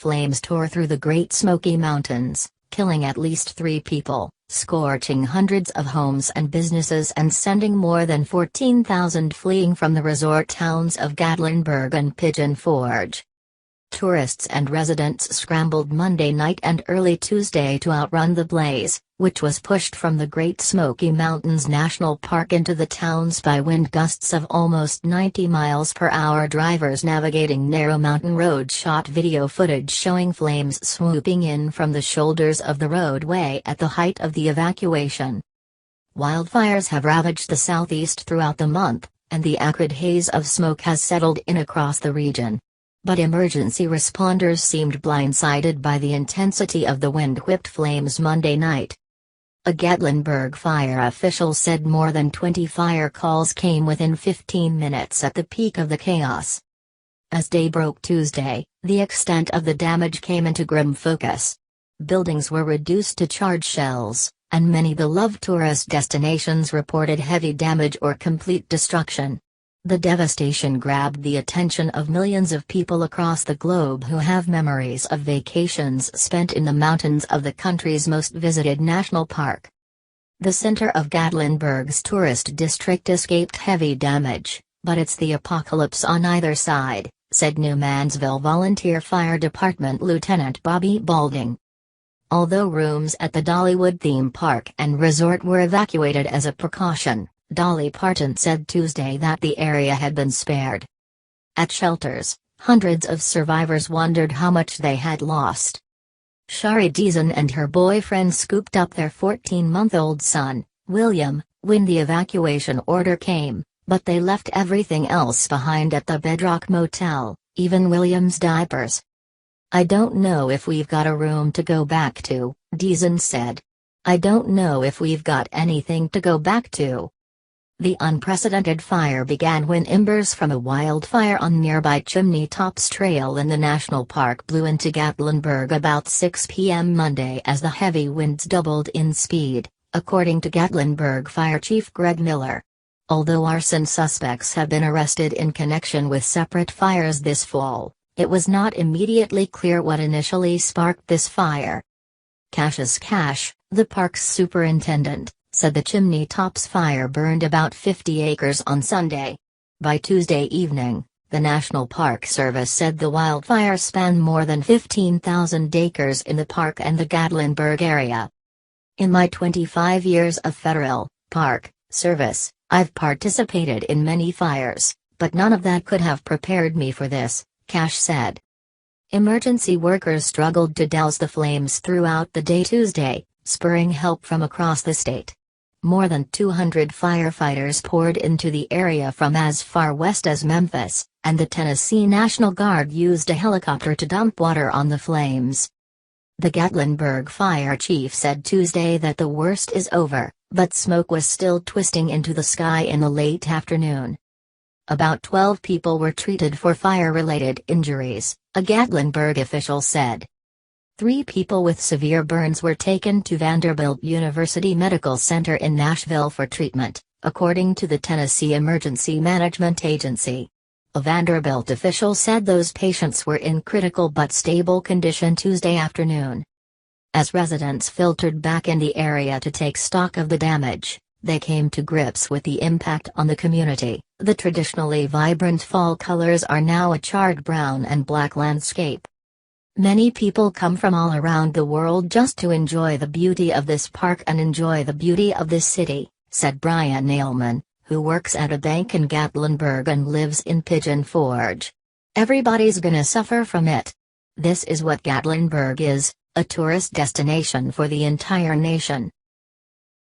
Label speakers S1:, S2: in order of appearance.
S1: Flames tore through the Great Smoky Mountains, killing at least 3 people, scorching hundreds of homes and businesses and sending more than 14,000 fleeing from the resort towns of Gatlinburg and Pigeon Forge. Tourists and residents scrambled Monday night and early Tuesday to outrun the blaze, which was pushed from the Great Smoky Mountains National Park into the towns by wind gusts of almost 90 miles per hour. Drivers navigating narrow mountain roads shot video footage showing flames swooping in from the shoulders of the roadway at the height of the evacuation. Wildfires have ravaged the southeast throughout the month, and the acrid haze of smoke has settled in across the region. But emergency responders seemed blindsided by the intensity of the wind-whipped flames Monday night. A Gatlinburg fire official said more than 20 fire calls came within 15 minutes at the peak of the chaos. As day broke Tuesday, the extent of the damage came into grim focus. Buildings were reduced to charred shells, and many beloved tourist destinations reported heavy damage or complete destruction. The devastation grabbed the attention of millions of people across the globe who have memories of vacations spent in the mountains of the country's most visited national park. The center of Gatlinburg's tourist district escaped heavy damage, but it's the apocalypse on either side, said New Mansville Volunteer Fire Department Lieutenant Bobby Balding. Although rooms at the Dollywood theme park and resort were evacuated as a precaution, Dolly Parton said Tuesday that the area had been spared. At shelters, hundreds of survivors wondered how much they had lost. Shari Deason and her boyfriend scooped up their 14-month-old son, William, when the evacuation order came, but they left everything else behind at the Bedrock Motel, even William's diapers. "I don't know if we've got a room to go back to," Deason said. "I don't know if we've got anything to go back to." The unprecedented fire began when embers from a wildfire on nearby Chimney Tops Trail in the national park blew into Gatlinburg about 6 p.m. Monday as the heavy winds doubled in speed, according to Gatlinburg Fire Chief Greg Miller. Although arson suspects have been arrested in connection with separate fires this fall, it was not immediately clear what initially sparked this fire. Cassius Cash, the park's superintendent, said the Chimney Tops fire burned about 50 acres on Sunday. By Tuesday evening, the National Park Service said the wildfire spanned more than 15,000 acres in the park and the Gatlinburg area. "In my 25 years of federal park service, I've participated in many fires, but none of that could have prepared me for this," Cash said. Emergency workers struggled to douse the flames throughout the day Tuesday, spurring help from across the state. More than 200 firefighters poured into the area from as far west as Memphis, and the Tennessee National Guard used a helicopter to dump water on the flames. The Gatlinburg fire chief said Tuesday that the worst is over, but smoke was still twisting into the sky in the late afternoon. About 12 people were treated for fire-related injuries, a Gatlinburg official said. 3 people with severe burns were taken to Vanderbilt University Medical Center in Nashville for treatment, according to the Tennessee Emergency Management Agency. A Vanderbilt official said those patients were in critical but stable condition Tuesday afternoon. As residents filtered back in the area to take stock of the damage, they came to grips with the impact on the community. The traditionally vibrant fall colors are now a charred brown and black landscape. "Many people come from all around the world just to enjoy the beauty of this park and enjoy the beauty of this city," said Brian Nailman, who works at a bank in Gatlinburg and lives in Pigeon Forge. "Everybody's gonna suffer from it. This is what Gatlinburg is, a tourist destination for the entire nation."